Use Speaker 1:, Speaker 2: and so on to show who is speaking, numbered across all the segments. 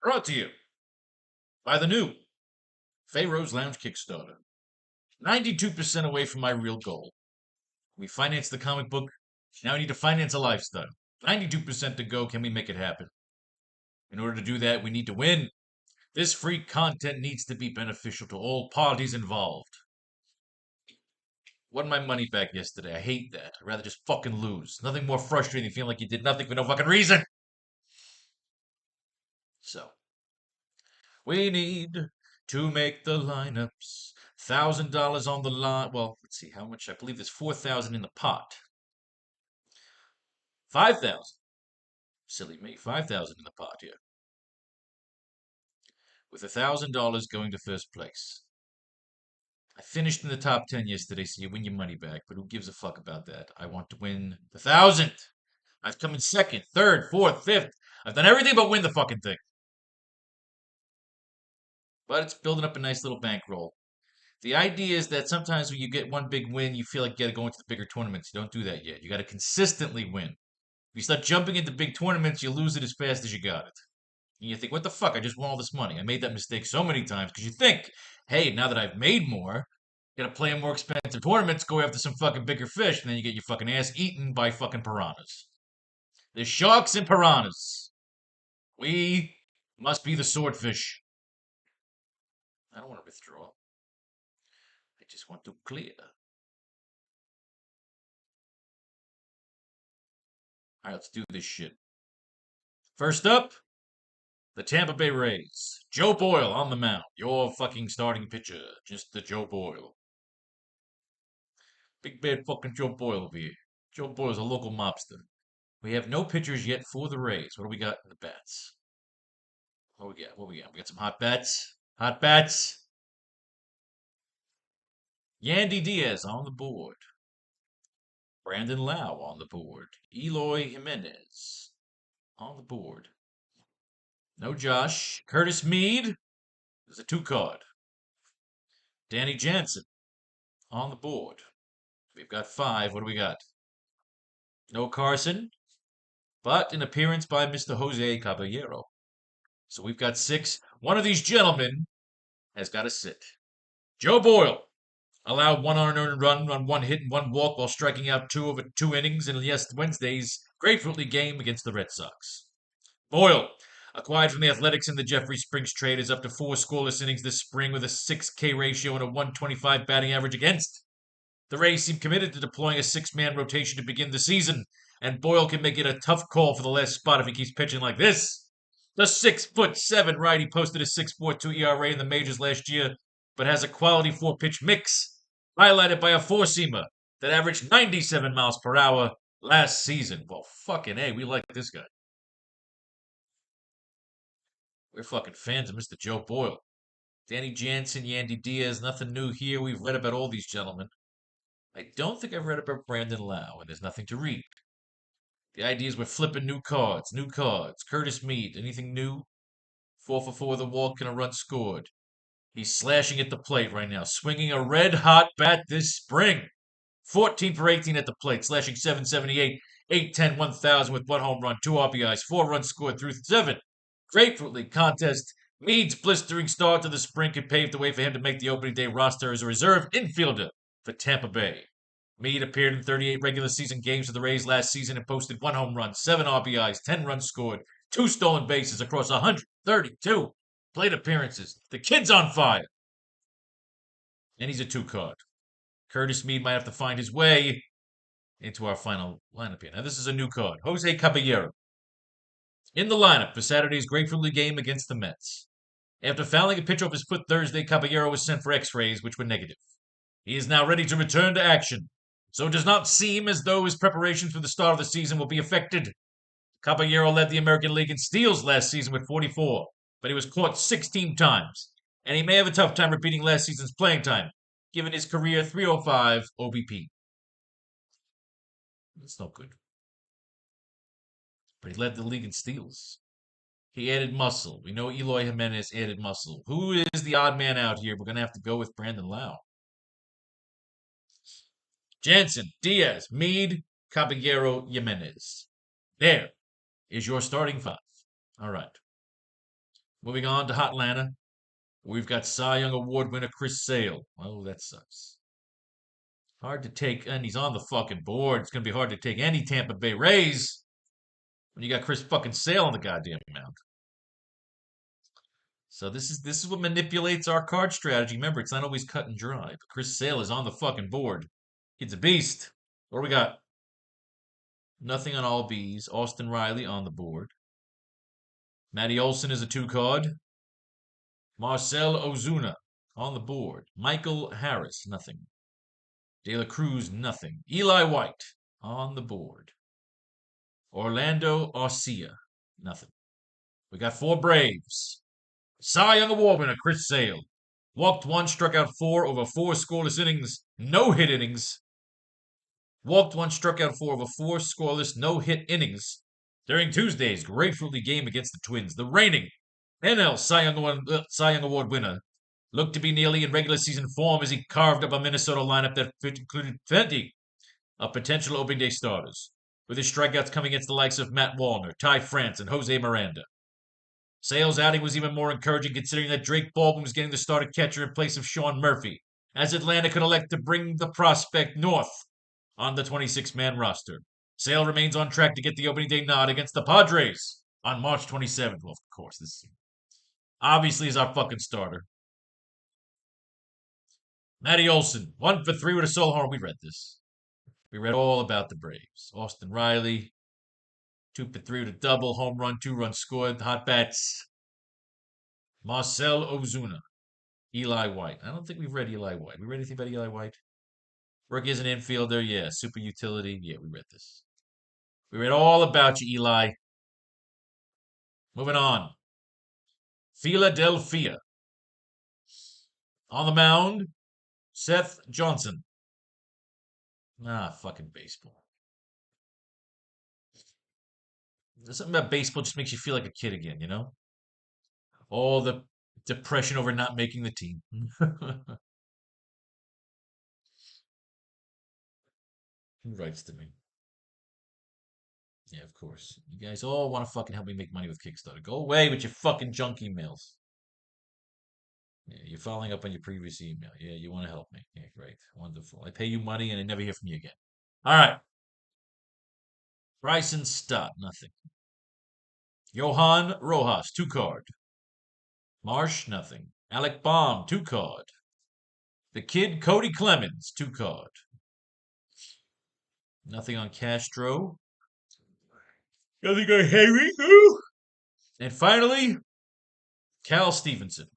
Speaker 1: Brought to you by the new Faro's Lounge Kickstarter. 92% away from my real goal. We financed the comic book. Now we need to finance a lifestyle. 92% to go. Can we make it happen? In order to do that, we need to win. This free content needs to be beneficial to all parties involved. Won my money back yesterday. I hate that. I'd rather just fucking lose. Nothing more frustrating than feeling like you did nothing for no fucking reason. So, we need to make the lineups. $1,000 on the line. Well, let's see how much. I believe there's 4,000 in the pot. 5,000. Silly me. 5,000 in the pot here. With $1,000 going to first place. I finished in the top 10 yesterday, so you win your money back. But who gives a fuck about that? I want to win the 1,000. I've come in second, third, fourth, fifth. I've done everything but win the fucking thing. But it's building up a nice little bankroll. The idea is that sometimes when you get one big win, you feel like you got to go into the bigger tournaments. You don't do that yet. You got to consistently win. If you start jumping into big tournaments, you lose it as fast as you got it. And you think, what the fuck? I just won all this money. I made that mistake so many times because you think, hey, now that I've made more, got to play in more expensive tournaments, go after some fucking bigger fish, and then you get your fucking ass eaten by fucking piranhas. There's sharks and piranhas. We must be the swordfish. I don't want to withdraw. I just want to clear. All right, let's do this shit. First up, the Tampa Bay Rays. Joe Boyle on the mound. Your fucking starting pitcher. Just the Joe Boyle. Big bad fucking Joe Boyle over here. Joe Boyle's a local mobster. We have no pitchers yet for the Rays. What do we got in the bats? What we got? What we got? We got some hot bats. Hot bats. Yandy Diaz on the board. Brandon Lau on the board. Eloy Jimenez on the board. No Josh. Curtis Mead. There's a 2 card. Danny Jansen on the board. We've got 5. What do we got? No Carson, but an appearance by Mr. Jose Caballero. So we've got 6. One of these gentlemen has got to sit. Joe Boyle allowed 1 unearned run on 1 hit and 1 walk while striking out 2 over 2 innings in Wednesday's Grapefruit League game against the Red Sox. Boyle, acquired from the Athletics in the Jeffrey Springs trade, is up to 4 scoreless innings this spring with a 6K ratio and a 125 batting average against. The Rays seem committed to deploying a 6-man rotation to begin the season, and Boyle can make it a tough call for the last spot if he keeps pitching like this. The 6'7" righty posted a 6.42 ERA in the majors last year, but has a quality 4-pitch mix, highlighted by a 4-seamer that averaged 97 miles per hour last season. Well, fucking A, we like this guy. We're fucking fans of Mr. Joe Boyle. Danny Jansen, Yandy Diaz, nothing new here. We've read about all these gentlemen. I don't think I've read about Brandon Lau, and there's nothing to read. The idea is we're flipping new cards. Curtis Mead, anything new? 4 for 4 with a walk and a run scored. He's slashing at the plate right now, swinging a red-hot bat this spring. 14 for 18 at the plate, slashing 778, 810, 1,000 with 1 home run, 2 RBIs, 4 runs scored through 7. Grapefruit League contest. Mead's blistering start to the spring could pave the way for him to make the opening day roster as a reserve infielder for Tampa Bay. Mead appeared in 38 regular season games for the Rays last season and posted 1 home run, 7 RBIs, 10 runs scored, 2 stolen bases across 132 plate appearances. The kid's on fire. And he's a 2 card. Curtis Mead might have to find his way into our final lineup here. Now, this is a new card. Jose Caballero. In the lineup for Saturday's Grapefruit League game against the Mets. After fouling a pitch off his foot Thursday, Caballero was sent for x-rays, which were negative. He is now ready to return to action, so it does not seem as though his preparations for the start of the season will be affected. Caballero led the American League in steals last season with 44, but he was caught 16 times, and he may have a tough time repeating last season's playing time, given his career 305 OBP. That's not good. But he led the league in steals. He added muscle. We know Eloy Jimenez added muscle. Who is the odd man out here? We're going to have to go with Brandon Lau. Jansen, Diaz, Mead, Caballero, Jimenez. There is your starting 5. All right. Moving on to Hotlanta. We've got Cy Young Award winner Chris Sale. Oh, that sucks. Hard to take, and he's on the fucking board. It's going to be hard to take any Tampa Bay Rays when you got Chris fucking Sale on the goddamn mound. So this is what manipulates our card strategy. Remember, it's not always cut and dry. But Chris Sale is on the fucking board. He's a beast. What do we got? Nothing on all Bs. Austin Riley on the board. Matty Olson is a 2 card. Marcel Ozuna on the board. Michael Harris, nothing. De La Cruz, nothing. Eli White on the board. Orlando Arcia, nothing. We got 4 Braves. Cy Young Award winner Chris Sale. Walked 1, struck out 4 over 4 scoreless innings. No hit innings. Walked 1, struck out 4 over 4 scoreless, no hit innings during Tuesday's grapefruity game against the Twins. The reigning NL Cy Young Award winner looked to be nearly in regular season form as he carved up a Minnesota lineup that included plenty of potential opening day starters, with his strikeouts coming against the likes of Matt Wallner, Ty France, and Jose Miranda. Sale's outing was even more encouraging considering that Drake Baldwin was getting the starter catcher in place of Sean Murphy, as Atlanta could elect to bring the prospect north on the 26-man roster. Sale remains on track to get the opening day nod against the Padres on March 27th. Well, of course, this obviously is our fucking starter. Matty Olson, 1 for 3 with a solo home. We read this. We read all about the Braves. Austin Riley, 2 for 3 with a double, home run, 2 runs scored, hot bats. Marcel Ozuna, Eli White. I don't think we've read Eli White. We read anything about Eli White? Rookie as an infielder, yeah. Super utility, yeah, we read this. We read all about you, Eli. Moving on. Philadelphia. On the mound, Seth Johnson. Fucking baseball. There's something about baseball just makes you feel like a kid again, you know? All the depression over not making the team. Who writes to me? Yeah, of course. You guys all want to fucking help me make money with Kickstarter. Go away with your fucking junk emails. Yeah, you're following up on your previous email. Yeah, you want to help me. Yeah, great. Wonderful. I pay you money and I never hear from you again. All right. Bryson Stott, nothing. Johan Rojas, 2 card. Marsh, nothing. Alec Baum, 2 card. The kid Cody Clemens, 2 card. Nothing on Castro. Nothing on Henry. And finally, Cal Stevenson.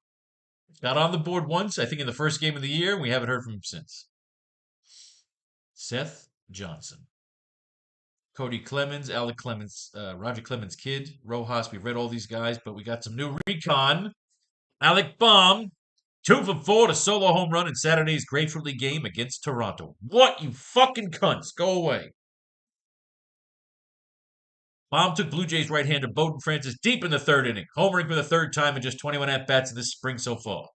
Speaker 1: Got on the board once, I think in the first game of the year. We haven't heard from him since. Seth Johnson. Cody Clemens, Alec Clemens, Roger Clemens' kid, Rojas. We've read all these guys, but we got some new recon. Alec Baum, 2 for 4 to solo home run in Saturday's grapefruity game against Toronto. What, you fucking cunts? Go away. Baum took Blue Jays right-hander Bowden Francis deep in the 3rd inning, homering for the 3rd time in just 21 at-bats this spring so far.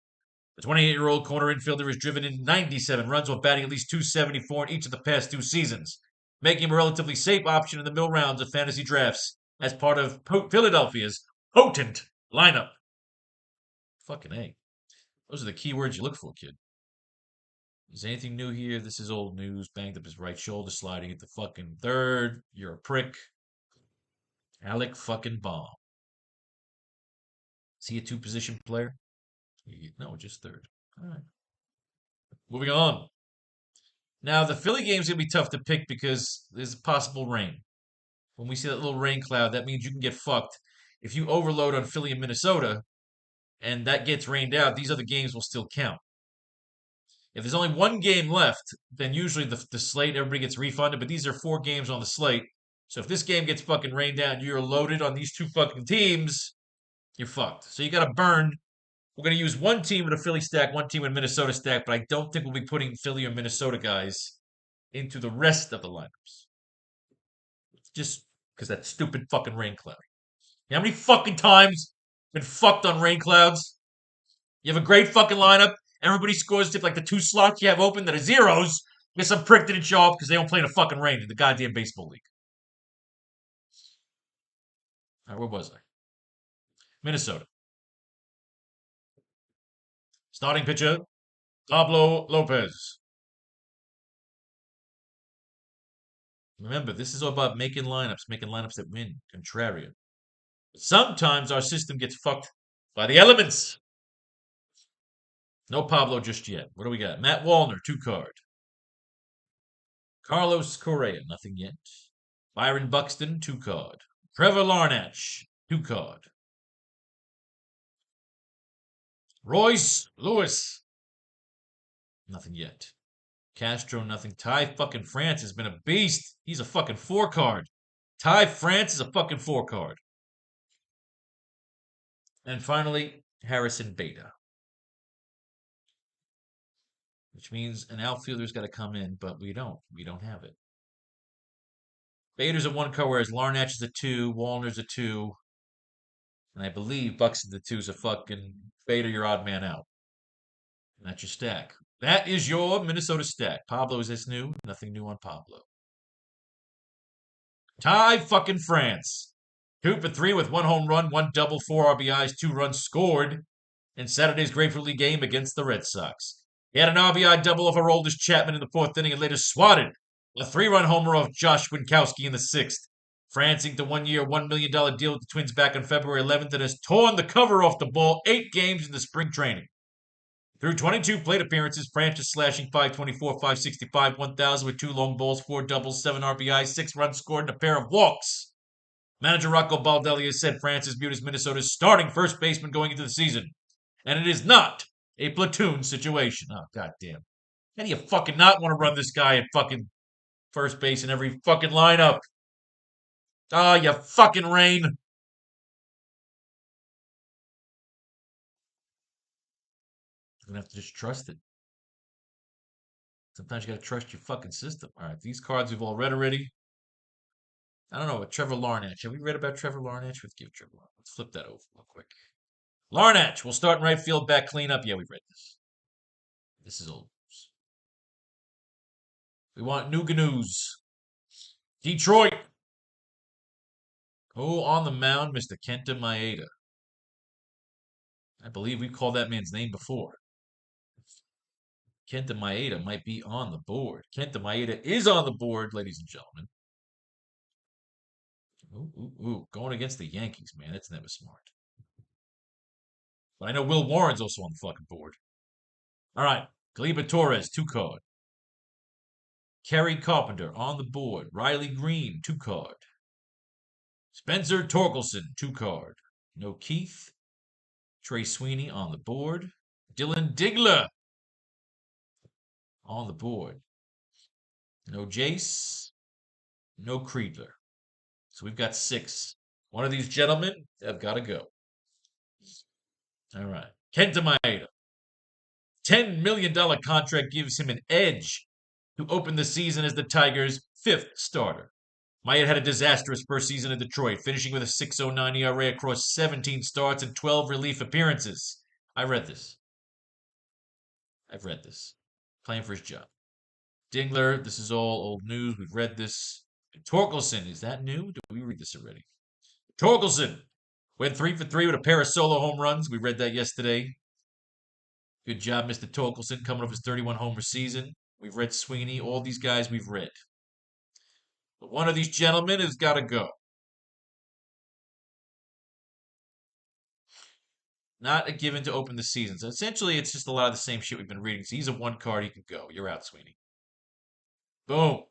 Speaker 1: The 28-year-old corner infielder has driven in 97 runs while batting at least .274 in each of the past 2 seasons, making him a relatively safe option in the middle rounds of fantasy drafts as part of Philadelphia's potent lineup. Fucking A. Those are the key words you look for, kid. Is anything new here? This is old news. Banged up his right shoulder, sliding into fucking 3rd. You're a prick. Alec fucking Baum. Is he a 2-position player? No, just 3rd. All right. Moving on. Now, the Philly game's going to be tough to pick because there's possible rain. When we see that little rain cloud, that means you can get fucked. If you overload on Philly and Minnesota, and that gets rained out, these other games will still count. If there's only 1 game left, then usually the slate, everybody gets refunded, but these are 4 games on the slate. So if this game gets fucking rained out and you're loaded on these 2 fucking teams, you're fucked. So you got to burn. We're going to use 1 team with a Philly stack, 1 team with a Minnesota stack, but I don't think we'll be putting Philly or Minnesota guys into the rest of the lineups. Just because that stupid fucking rain cloud. You know how many fucking times been fucked on rain clouds? You have a great fucking lineup. Everybody scores to like the 2 slots you have open that are zeros. Get some prick didn't show up because they don't play in a fucking rain in the goddamn baseball league. All right, where was I? Minnesota. Starting pitcher, Pablo Lopez. Remember, this is all about making lineups that win. Contrarian. Sometimes our system gets fucked by the elements. No Pablo just yet. What do we got? Matt Wallner, 2 card. Carlos Correa, nothing yet. Byron Buxton, 2 card. Trevor Larnach, 2 card. Royce Lewis, nothing yet. Castro, nothing. Ty fucking France has been a beast. He's a fucking 4 card. Ty France is a fucking 4 card. And finally, Harrison Beta. Which means an outfielder's got to come in, but we don't. We don't have it. Beta's a 1 card, whereas Larnach is a 2, Wallner's a 2, and I believe Buxton's a 2 is a fucking Beta, your odd man out. And that's your stack. That is your Minnesota stack. Pablo, is this new? Nothing new on Pablo. Ty fucking France. 2 for 3 with 1 home run, 1 double, 4 RBIs, 2 runs scored in Saturday's Grapefruit League game against the Red Sox. He had an RBI double off Aroldis Chapman in the 4th inning and later swatted a 3-run homer off Josh Winkowski in the 6th. France inked a 1-year, $1 million deal with the Twins back on February 11th and has torn the cover off the ball 8 games in the spring training. Through 22 plate appearances, France is slashing 524, 565, 1,000 with 2 long balls, 4 doubles, 7 RBIs, 6 runs scored, and a pair of walks. Manager Rocco Baldelli has said France is viewed as Minnesota's starting first baseman going into the season. And it is not a platoon situation. Oh, goddamn. How do you fucking not want to run this guy at fucking first base in every fucking lineup? Oh, you fucking rain. I'm gonna have to just trust it. Sometimes you gotta trust your fucking system. All right, these cards we've all read already. I don't know, what Trevor Larnach. Have we read about Trevor Larnach? Let's give Trevor Larnach. Let's flip that over real quick. Larnach, we'll start in right field, back cleanup. Yeah, we read this. This is old news. We want new news. Detroit. Oh, on the mound, Mr. Kenta Maeda. I believe we've called that man's name before. Kenta Maeda might be on the board. Kenta Maeda is on the board, ladies and gentlemen. Ooh. Going against the Yankees, man. That's never smart. But I know Will Warren's also on the fucking board. All right. Gleyber Torres, 2 card. Kerry Carpenter on the board. Riley Green, 2 card. Spencer Torkelson, 2 card. No Keith. Trey Sweeney on the board. Dylan Digler on the board. No Jace. No Creedler. So we've got 6. One of these gentlemen have got to go. All right. Kenta Maeda. $10 million contract gives him an edge to open the season as the Tigers' 5th starter. Maeda had a disastrous first season in Detroit, finishing with a 6.09 ERA across 17 starts and 12 relief appearances. I read this. I've read this. Playing for his job. Dingler, this is all old news. We've read this. Torkelson, is that new? Did we read this already? Torkelson went 3 for 3 with a pair of solo home runs. We read that yesterday. Good job, Mr. Torkelson, coming off his 31 homer season. We've read Sweeney. All these guys we've read. But one of these gentlemen has got to go. Not a given to open the season. So essentially, it's just a lot of the same shit we've been reading. So he's a 1 card. He can go. You're out, Sweeney. Boom.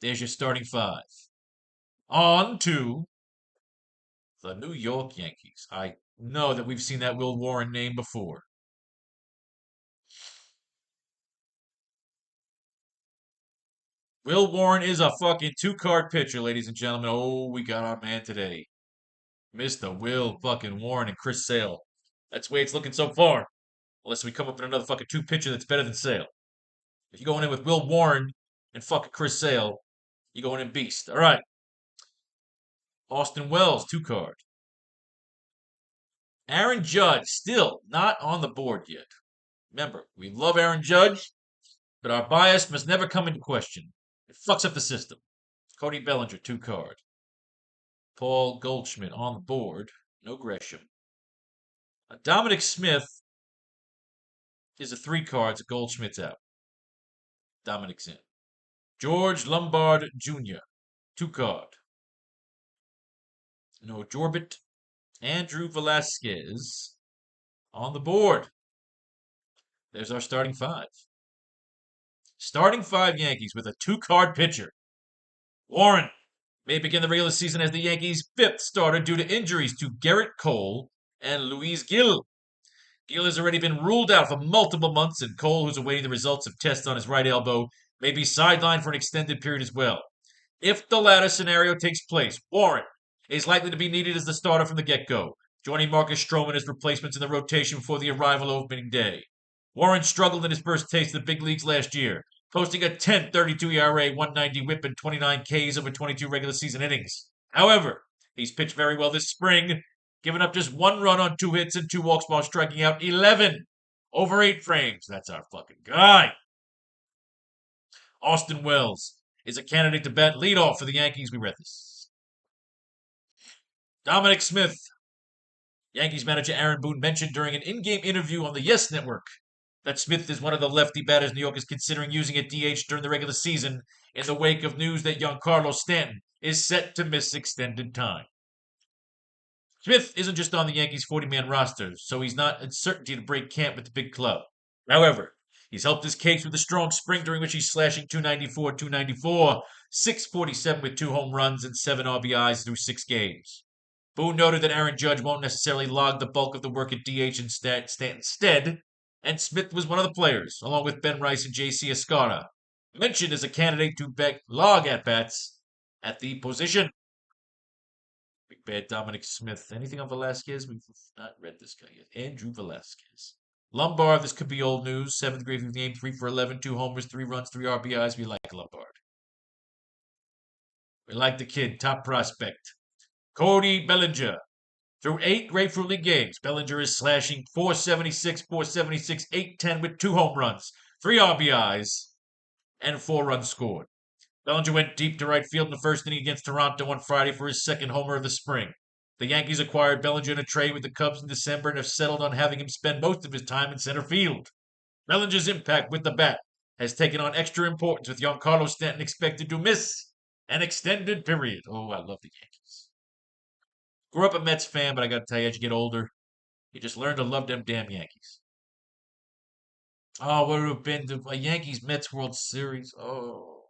Speaker 1: There's your starting 5. On to the New York Yankees. I know that we've seen that Will Warren name before. Will Warren is a fucking 2 card pitcher, ladies and gentlemen. Oh, we got our man today. Mr. Will fucking Warren and Chris Sale. That's the way it's looking so far. Unless we come up with another fucking 2 pitcher that's better than Sale. If you're going in with Will Warren and fucking Chris Sale, you're going in beast. All right. Austin Wells, 2 card. Aaron Judge, still not on the board yet. Remember, we love Aaron Judge, but our bias must never come into question. It fucks up the system. Cody Bellinger, 2 card. Paul Goldschmidt on the board. No Gresham. Dominic Smith is a 3 cards. Goldschmidt's out. Dominic's in. George Lombard Jr., 2 card. No Jorbit. Andrew Velasquez on the board. There's our starting 5. Starting 5 Yankees with a 2-card pitcher. Warren may begin the regular season as the Yankees' 5th starter due to injuries to Garrett Cole and Luis Gil. Gil has already been ruled out for multiple months, and Cole, who's awaiting the results of tests on his right elbow, may be sidelined for an extended period as well. If the latter scenario takes place, Warren is likely to be needed as the starter from the get-go, joining Marcus Stroman as replacements in the rotation before the arrival of opening day. Warren struggled in his first taste of the big leagues last year, posting a 10.32 ERA, 190 WHIP, and 29 Ks over 22 regular season innings. However, he's pitched very well this spring, giving up just 1 run on 2 hits and 2 walks while striking out 11 over 8 frames. That's our fucking guy. Austin Wells is a candidate to bat leadoff for the Yankees. We read this. Dominic Smith. Yankees manager Aaron Boone mentioned during an in-game interview on the Yes Network that Smith is one of the lefty batters New York is considering using at DH during the regular season in the wake of news that Giancarlo Stanton is set to miss extended time. Smith isn't just on the Yankees' 40-man roster, so he's not a certainty to break camp with the big club. However, he's helped his case with a strong spring during which he's slashing 294, 647 with 2 home runs and 7 RBIs through 6 games. Boone noted that Aaron Judge won't necessarily log the bulk of the work at DH instead, and Smith was one of the players, along with Ben Rice and J.C. Escarra, mentioned as a candidate to log at-bats at the position. Big bad Dominic Smith. Anything on Velasquez? We've not read this guy yet. Andrew Velasquez. Lombard, this could be old news. 7th grade through the game, 3 for 11, 2 homers, 3 runs, 3 RBIs. We like Lombard. We like the kid. Top prospect. Cody Bellinger. Through 8 Grapefruit League games, Bellinger is slashing 476, 810 with 2 home runs, 3 RBIs, and 4 runs scored. Bellinger went deep to right field in the first inning against Toronto on Friday for his 2nd homer of the spring. The Yankees acquired Bellinger in a trade with the Cubs in December and have settled on having him spend most of his time in center field. Bellinger's impact with the bat has taken on extra importance, with Giancarlo Stanton expected to miss an extended period. Oh, I love the Yankees. Grew up a Mets fan, but I gotta tell you, as you get older, you just learn to love them damn Yankees. Oh, what would have been a Yankees-Mets World Series? Oh.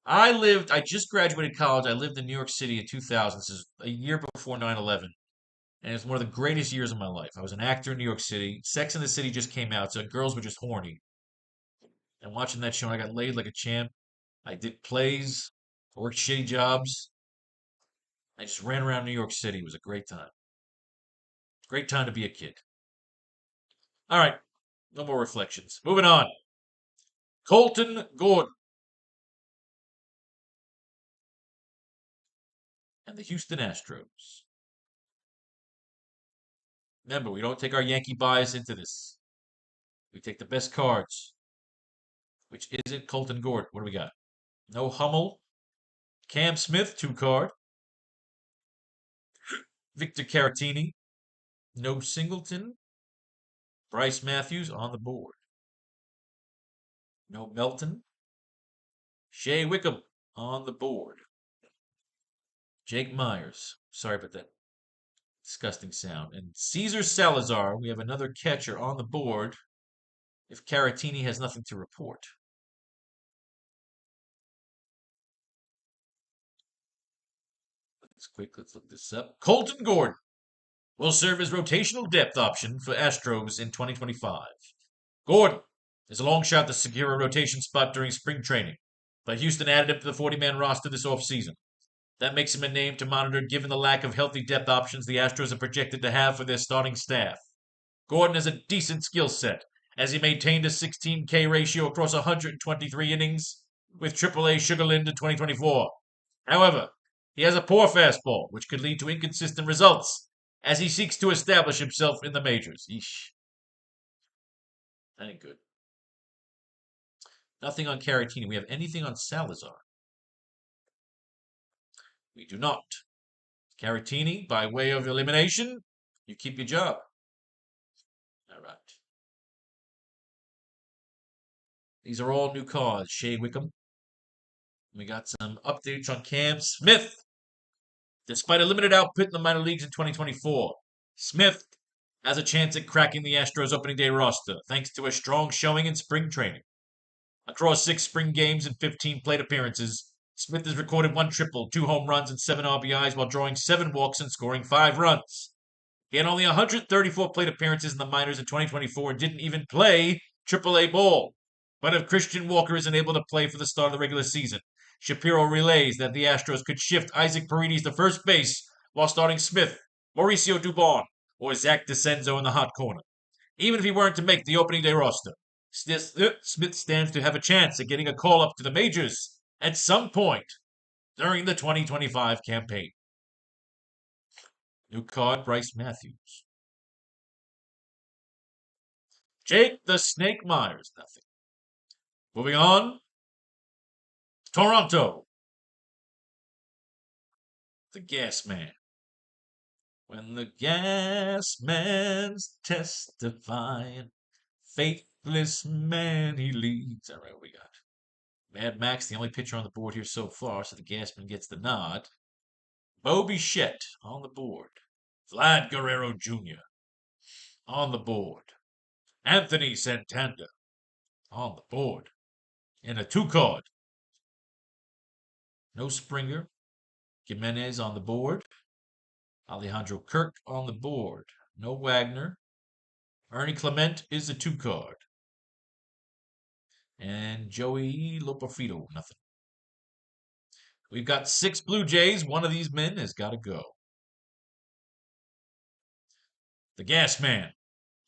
Speaker 1: I just graduated college. I lived in New York City in 2000. This is a year before 9/11. And it was one of the greatest years of my life. I was an actor in New York City. Sex and the City just came out, so girls were just horny. And watching that show, I got laid like a champ. I did plays, worked shitty jobs. I just ran around New York City. It was a great time. Great time to be a kid. All right, no more reflections. Moving on. Colton Gordon and the Houston Astros. Remember, we don't take our Yankee bias into this. We take the best cards, which isn't Colton Gordon. What do we got? No Hummel. Cam Smith, 2 card. Victor Caratini. No Singleton. Bryce Matthews on the board. No Melton. Shea Wickham on the board. Jake Myers. Sorry about that disgusting sound. And Cesar Salazar. We have another catcher on the board if Caratini has nothing to report. Let's look this up. Colton Gordon will serve as rotational depth option for Astros in 2025. Gordon is a long shot to secure a rotation spot during spring training, but Houston added him to the 40-man roster this offseason. That makes him a name to monitor given the lack of healthy depth options the Astros are projected to have for their starting staff. Gordon has a decent skill set, as he maintained a 16K ratio across 123 innings with AAA Sugarland in 2024. However, he has a poor fastball, which could lead to inconsistent results as he seeks to establish himself in the majors. Eesh. That ain't good. Nothing on Caratini. We have anything on Salazar? We do not. Caratini, by way of elimination, you keep your job. All right. These are all new cards. Shea Wickham. We got some updates on Cam Smith. Despite a limited output in the minor leagues in 2024, Smith has a chance at cracking the Astros opening day roster thanks to a strong showing in spring training. Across 6 spring games and 15 plate appearances, Smith has recorded 1 triple, 2 home runs, and 7 RBIs while drawing 7 walks and scoring 5 runs. He had only 134 plate appearances in the minors in 2024 and didn't even play AAA ball. But if Christian Walker isn't able to play for the start of the regular season, Shapiro relays that the Astros could shift Isaac Paredes to first base while starting Smith, Mauricio Dubon, or Zach DeCenzo in the hot corner. Even if he weren't to make the opening day roster, Smith stands to have a chance at getting a call up to the majors at some point during the 2025 campaign. New card, Bryce Matthews. Jake the Snake Myers, nothing. Moving on. Toronto. The Gas Man. When the gas man's testifying, faithless man he leads. All right, what we got? Mad Max, the only pitcher on the board here so far, so the Gasman gets the nod. Bo Bichette on the board. Vlad Guerrero Jr. on the board. Anthony Santander on the board. And a 2-card. No Springer. Jimenez on the board. Alejandro Kirk on the board. No Wagner. Ernie Clement is a 2-card. And Joey Loperfido, nothing. We've got 6 Blue Jays. One of these men has got to go. The Gas Man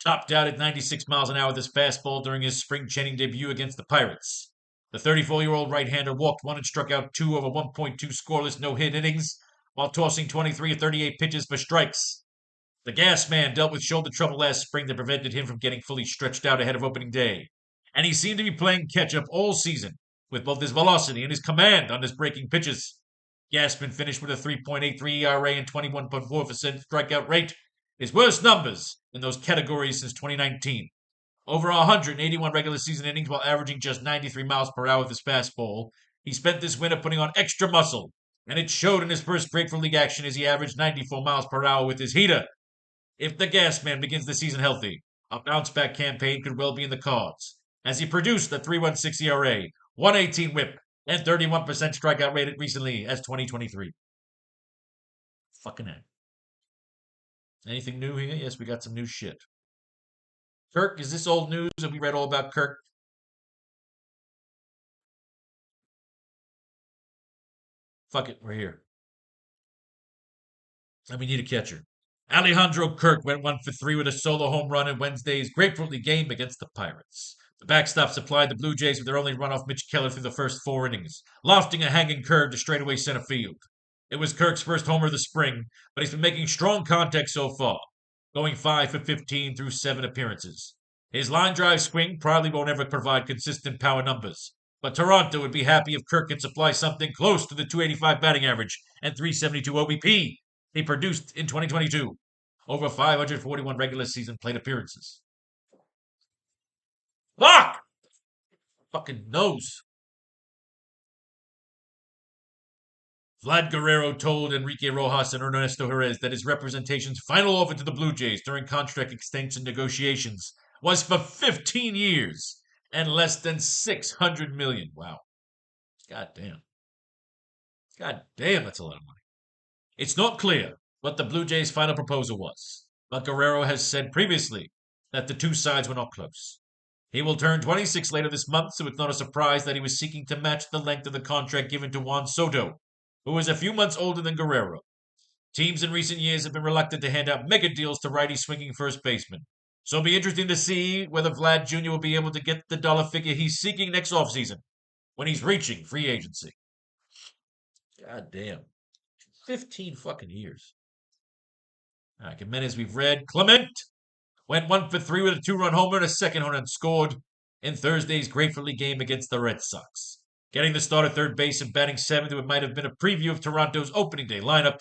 Speaker 1: topped out at 96 miles an hour with his fastball during his spring training debut against the Pirates. The 34-year-old right-hander walked 1 and struck out 2 over 1.2 scoreless no-hit innings while tossing 23 of 38 pitches for strikes. The Gas Man dealt with shoulder trouble last spring that prevented him from getting fully stretched out ahead of opening day, and he seemed to be playing catch-up all season with both his velocity and his command on his breaking pitches. Gasman finished with a 3.83 ERA and 21.4% strikeout rate, his worst numbers in those categories since 2019. Over 181 regular season innings while averaging just 93 miles per hour with his fastball. He spent this winter putting on extra muscle, and it showed in his first grateful league action as he averaged 94 miles per hour with his heater. If the Gas Man begins the season healthy, a bounce-back campaign could well be in the cards, as he produced a 3.16 ERA, 118 whip, and 31% strikeout rate recently as 2023. Fucking A. Anything new here? Yes, we got some new shit. Kirk, is this old news? Have we read all about Kirk? Fuck it, we're here. And we need a catcher. Alejandro Kirk went 1 for 3 with a solo home run in Wednesday's Grapefruit League game against the Pirates. The backstop supplied the Blue Jays with their only run off Mitch Keller through the first 4 innings, lofting a hanging curve to straightaway center field. It was Kirk's first homer of the spring, but he's been making strong contact so far, going 5 for 15 through 7 appearances. His line drive swing probably won't ever provide consistent power numbers, but Toronto would be happy if Kirk could supply something close to the 285 batting average and 372 OBP he produced in 2022, over 541 regular season plate appearances. Fuck! Fucking nose. Vlad Guerrero told Enrique Rojas and Ernesto Jerez that his representation's final offer to the Blue Jays during contract extension negotiations was for 15 years and less than $600 million. Wow. God damn. God damn, that's a lot of money. It's not clear what the Blue Jays' final proposal was, but Guerrero has said previously that the two sides were not close. He will turn 26 later this month, so it's not a surprise that he was seeking to match the length of the contract given to Juan Soto, who is a few months older than Guerrero. Teams in recent years have been reluctant to hand out mega deals to righty swinging first basemen, so it'll be interesting to see whether Vlad Jr. will be able to get the dollar figure he's seeking next offseason when he's reaching free agency. God damn. 15 fucking years. All right, Jimenez we've read. Clement went 1 for 3 with a 2-run homer and a second home run scored in Thursday's Grapefruit League game against the Red Sox. Getting the start at third base and batting 7th, it might have been a preview of Toronto's opening day lineup.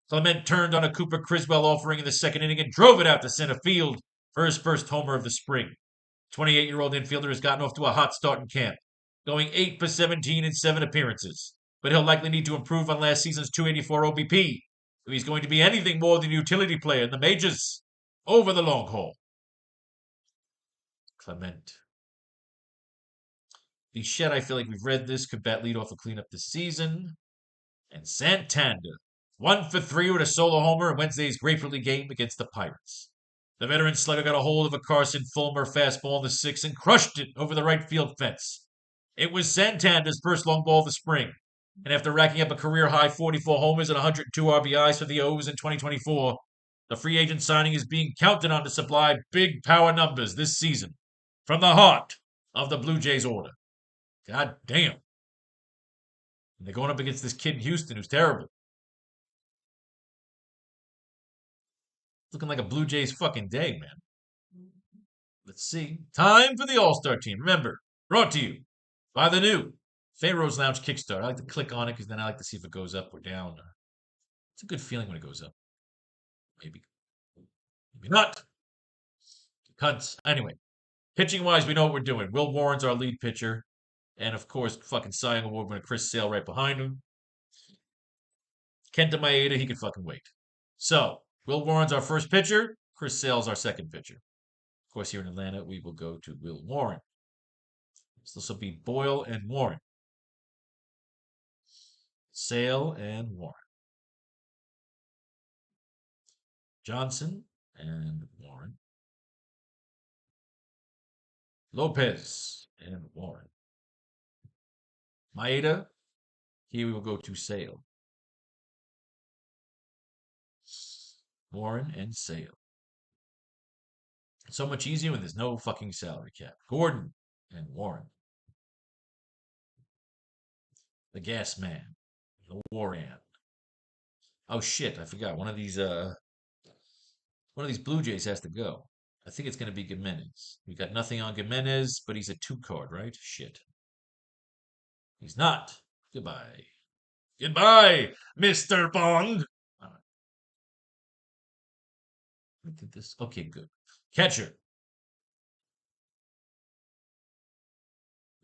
Speaker 1: Clement turned on a Cooper Criswell offering in the second inning and drove it out to center field for his first homer of the spring. 28-year-old infielder has gotten off to a hot start in camp, going 8 for 17 in 7 appearances, but he'll likely need to improve on last season's 284 OBP if he's going to be anything more than a utility player in the majors over the long haul. Clement. Bichette, I feel like we've read this, could bat leadoff or clean up this season. And Santander, 1 for 3 with a solo homer in Wednesday's Grapefruit League game against the Pirates. The veteran slugger got a hold of a Carson Fulmer fastball in the sixth and crushed it over the right field fence. It was Santander's first long ball of the spring, and after racking up a career-high 44 homers and 102 RBIs for the O's in 2024, the free agent signing is being counted on to supply big power numbers this season from the heart of the Blue Jays order. God damn. And they're going up against this kid in Houston who's terrible. Looking like a Blue Jays fucking day, man. Let's see. Time for the All-Star team. Remember, brought to you by the new Faro's Lounge Kickstarter. I like to click on it because then I like to see if it goes up or down. It's a good feeling when it goes up. Maybe. Maybe not. Cunts. Anyway, pitching-wise, we know what we're doing. Will Warren's our lead pitcher. And, of course, fucking Cy Young Award winner Chris Sale right behind him. Kenta Maeda, he can fucking wait. So, Will Warren's our first pitcher. Chris Sale's our second pitcher. Of course, here in Atlanta, we will go to Will Warren. So this will be Boyle and Warren. Sale and Warren. Johnson and Warren. Lopez and Warren. Maeda. Here we will go to Sale. Warren and Sale. So much easier when there's no fucking salary cap. Gordon and Warren. The Gas Man. The Warren. Oh shit, I forgot. One of these Blue Jays has to go. I think it's gonna be Gimenez. We got nothing on Gimenez, but he's a 2-card, right? Shit. He's not. Goodbye. Goodbye, Mr. Bond. All right. I did this. Okay, good. Catcher.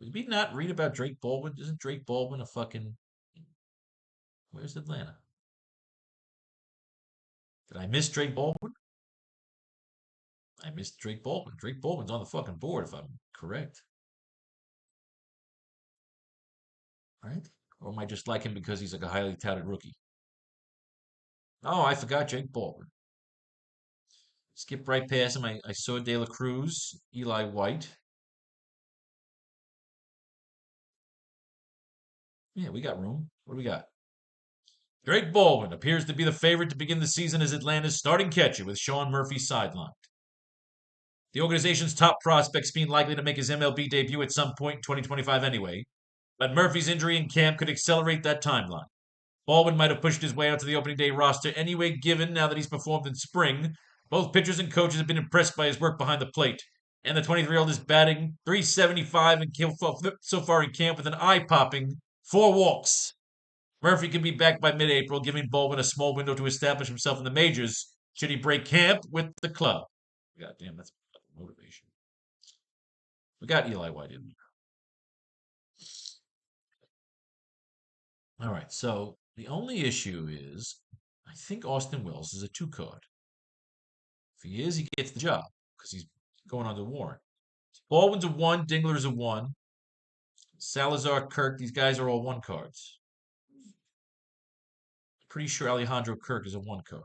Speaker 1: Did we not read about Drake Baldwin? Isn't Drake Baldwin a fucking... Where's Atlanta? Did I miss Drake Baldwin? I missed Drake Baldwin. Drake Baldwin's on the fucking board, if I'm correct. Right? Or am I just like him because he's like a highly touted rookie? Oh, I forgot Jake Baldwin. Skip right past him. I saw De La Cruz, Eli White. Yeah, we got room. What do we got? Drake Baldwin appears to be the favorite to begin the season as Atlanta's starting catcher with Sean Murphy sidelined. The organization's top prospects being likely to make his MLB debut at some point in 2025 anyway, but Murphy's injury in camp could accelerate that timeline. Baldwin might have pushed his way onto the opening day roster anyway, given now that he's performed in spring. Both pitchers and coaches have been impressed by his work behind the plate, and the 23-year-old is batting .375 so far in camp with an eye-popping 4 walks. Murphy can be back by mid-April, giving Baldwin a small window to establish himself in the majors should he break camp with the club. God damn, that's motivation. We got Eli White in there. All right, so the only issue is I think Austin Wells is a 2-card. If he is, he gets the job because he's going on to Warren. Baldwin's a 1, Dingler's a 1. Salazar, Kirk, these guys are all 1-cards. Pretty sure Alejandro Kirk is a 1-card.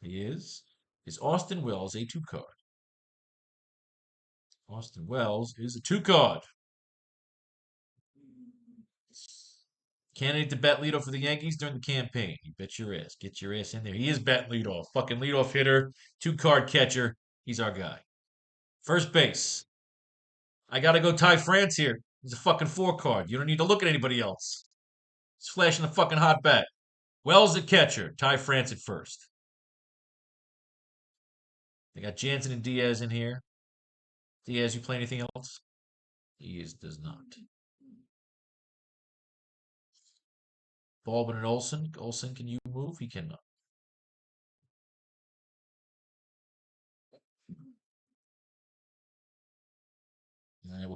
Speaker 1: He is. Is Austin Wells a 2-card? Austin Wells is a 2-card. Candidate to bat leadoff for the Yankees during the campaign. You bet your ass. Get your ass in there. He is batting leadoff. Fucking leadoff hitter. 2-card catcher. He's our guy. First base. I gotta go Ty France here. He's a fucking 4-card. You don't need to look at anybody else. He's flashing the fucking hot bat. Wells at catcher. Ty France at first. They got Jansen and Diaz in here. Diaz, you play anything else? Diaz does not. Baldwin and Olsen. Olsen, can you move? He cannot.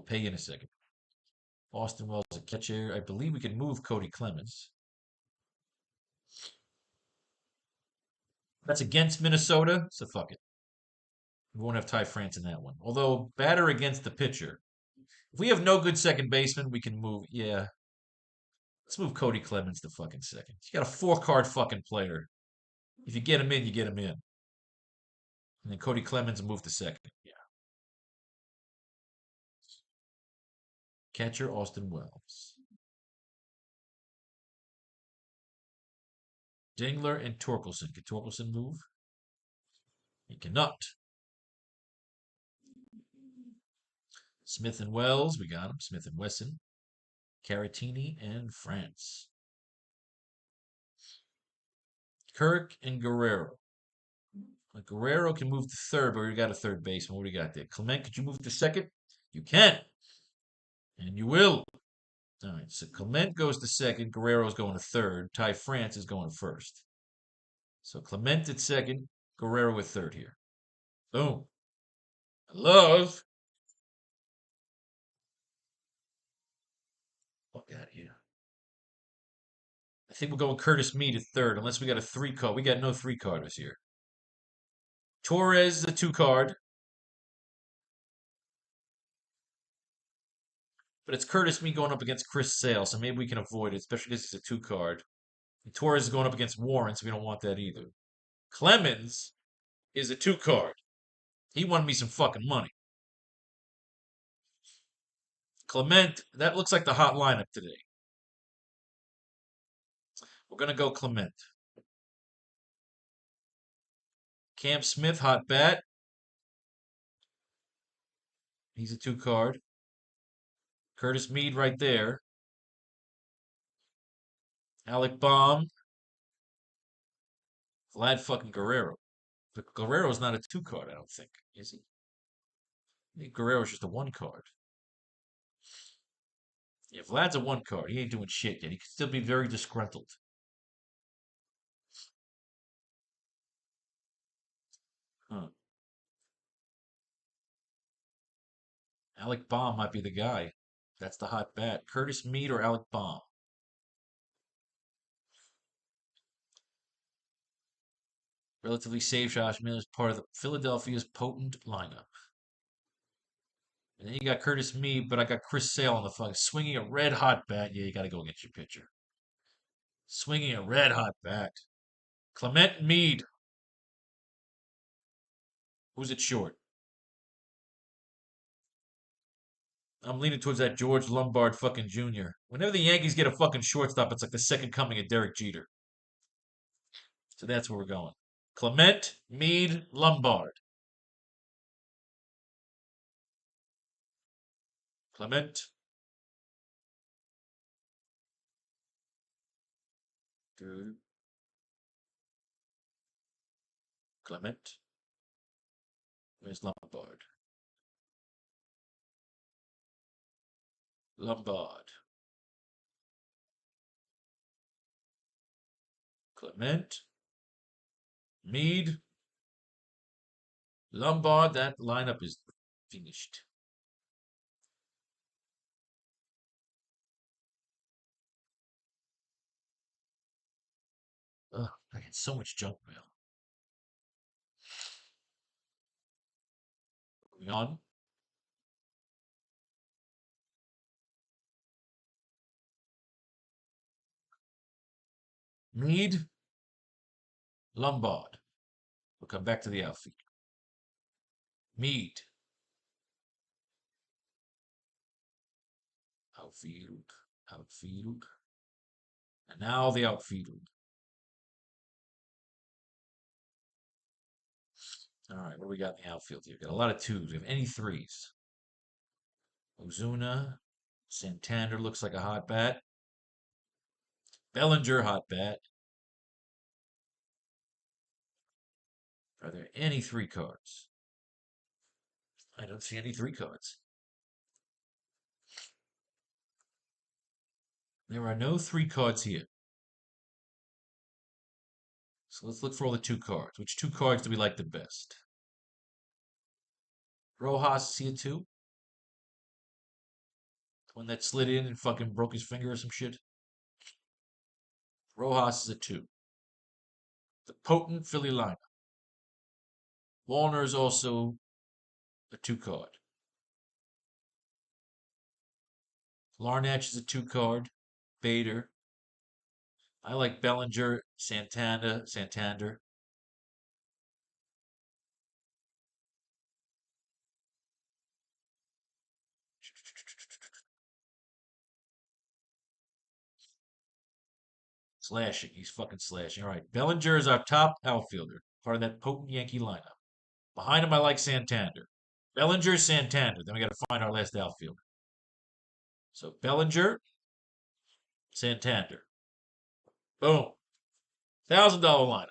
Speaker 1: pay you in a second. Austin Wells, a catcher. I believe we can move Cody Clemens. That's against Minnesota, so fuck it. We won't have Ty France in that one. Although, batter against the pitcher. If we have no good second baseman, we can move. Yeah. Let's move Cody Clemens to fucking second. You got a 4-card fucking player. If you get him in, you get him in. And then Cody Clemens move to second. Yeah. Catcher, Austin Wells. Dingler and Torkelson. Can Torkelson move? He cannot. Smith and Wells, we got him. Smith and Wesson. Caratini and France. Kirk and Guerrero. Guerrero can move to third, but we got a third baseman. What do you got there? Clement, could you move to second? You can. And you will. All right, so Clement goes to second. Guerrero's going to third. Ty France is going to first. So Clement at second. Guerrero at third here. Boom. Love. Fuck out of here. I think we're going Curtis Mead at third, unless we got a 3-card. We got no 3-carders here. Torres, the 2-card. But it's Curtis Mead going up against Chris Sale, so maybe we can avoid it, especially because he's a 2-card. And Torres is going up against Warren, so we don't want that either. Clemens is a 2-card. He won me some fucking money. Clement, that looks like the hot lineup today. We're going to go Clement. Cam Smith, hot bat. He's a 2-card. Curtis Mead right there. Alec Baum. Vlad fucking Guerrero. But Guerrero's not a 2-card, I don't think. Is he? I think Guerrero's just a 1-card. Yeah, Vlad's a 1-card. He ain't doing shit yet. He could still be very disgruntled. Huh. Alec Baum might be the guy. That's the hot bat. Curtis Mead or Alec Baum? Relatively safe. Josh Miller is part of the Philadelphia's potent lineup. And then you got Curtis Mead, but I got Chris Sale on the fucking swinging a red hot bat. Yeah, you got to go against your pitcher. Swinging a red hot bat. Clement Mead. Who's it short? I'm leaning towards that George Lombard fucking Jr. Whenever the Yankees get a fucking shortstop, it's like the second coming of Derek Jeter. So that's where we're going. Clement Mead Lombard. Clement. Good. Clement. Where's Lombard? Lombard. Clement. Mead. Lombard. That lineup is finished. Ugh, I get so much junk mail. Moving on. Mead. Lombard. We'll come back to the outfield. Mead. Outfield. Outfield. And now the outfield. All right, what do we got in the outfield here? Got a lot of 2s. We have any 3s. Ozuna. Santander looks like a hot bat. Bellinger, hot bat. Are there any 3-cards? I don't see any 3-cards. There are no 3-cards here. So let's look for all the 2-cards. Which 2-cards do we like the best? Rojas, see a 2? One that slid in and fucking broke his finger or some shit. Rojas is a 2. The potent Philly lineup. Warner is also a 2 card. Larnach is a 2 card. Bader. I like Bellinger, Santander. Slashing. He's fucking slashing. All right. Bellinger is our top outfielder, part of that potent Yankee lineup. Behind him, I like Santander. Bellinger, Santander. Then we got to find our last outfielder. So Bellinger, Santander. Boom. $1,000 lineup.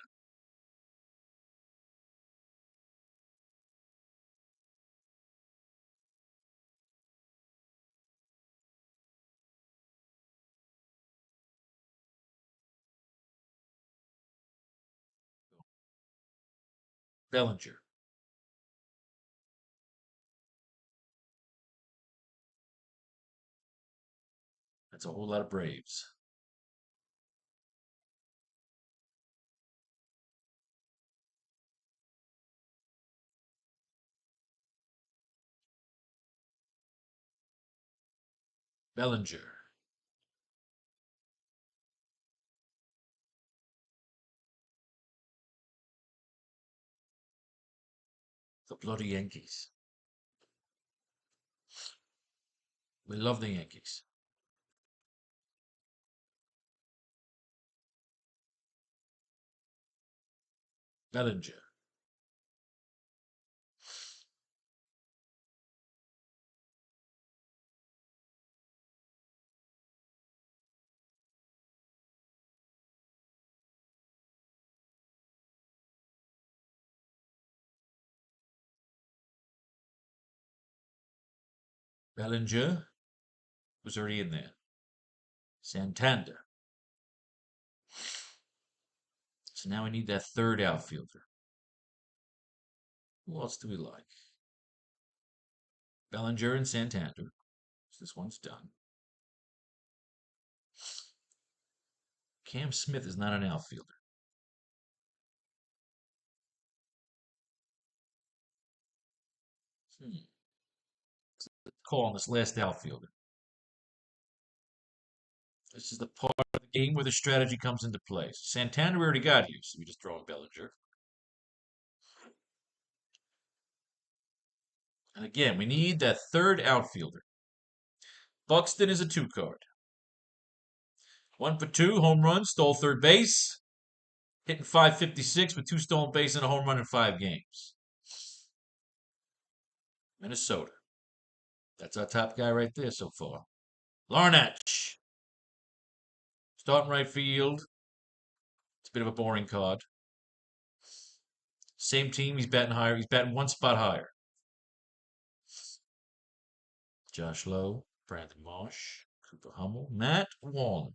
Speaker 1: Bellinger. That's a whole lot of Braves. Bellinger. The bloody Yankees. We love the Yankees. Bellinger. Bellinger was already in there. Santander. So now we need that third outfielder. Who else do we like? Bellinger and Santander. So this one's done. Cam Smith is not an outfielder. Call on this last outfielder. This is the part of the game where the strategy comes into play. Santander we already got here, so we just throw in Bellinger. And again, we need that third outfielder. Buxton is a 2 card. 1 for 2, home run, stole third base. Hitting .556 with 2 stolen bases and a home run in 5 games. Minnesota. That's our top guy right there so far. Larnach. Starting right field. It's a bit of a boring card. Same team, he's batting higher. He's batting 1 spot higher. Josh Lowe, Brandon Marsh, Cooper Hummel, Matt Wallner.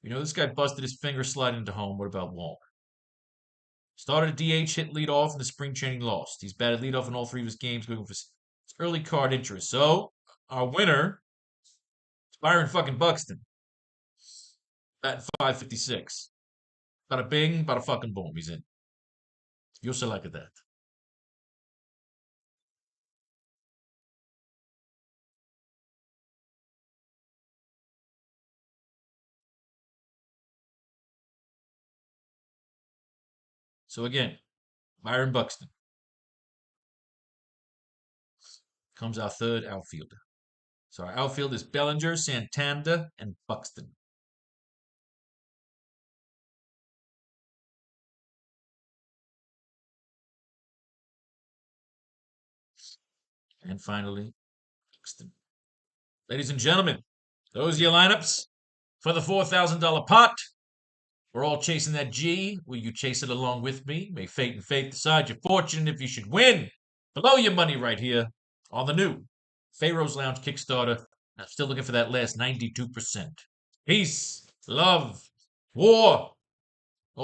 Speaker 1: You know, this guy busted his finger sliding into home. What about Wallner? Started a DH, hit leadoff in the spring training, lost. He's batted leadoff in all 3 of his games, going for his early card interest. So, our winner is Byron fucking Buxton. Batting .556. Bada bing, bada fucking boom. He's in. You selected that. So again, Byron Buxton comes our third outfielder. So our outfield is Bellinger, Santander, and Buxton. And finally, Buxton. Ladies and gentlemen, those are your lineups for the $4,000 pot. We're all chasing that G. Will you chase it along with me? May fate and faith decide your fortune if you should win. Blow your money right here on the new Faro's Lounge Kickstarter. I'm still looking for that last 92%. Peace, love, war.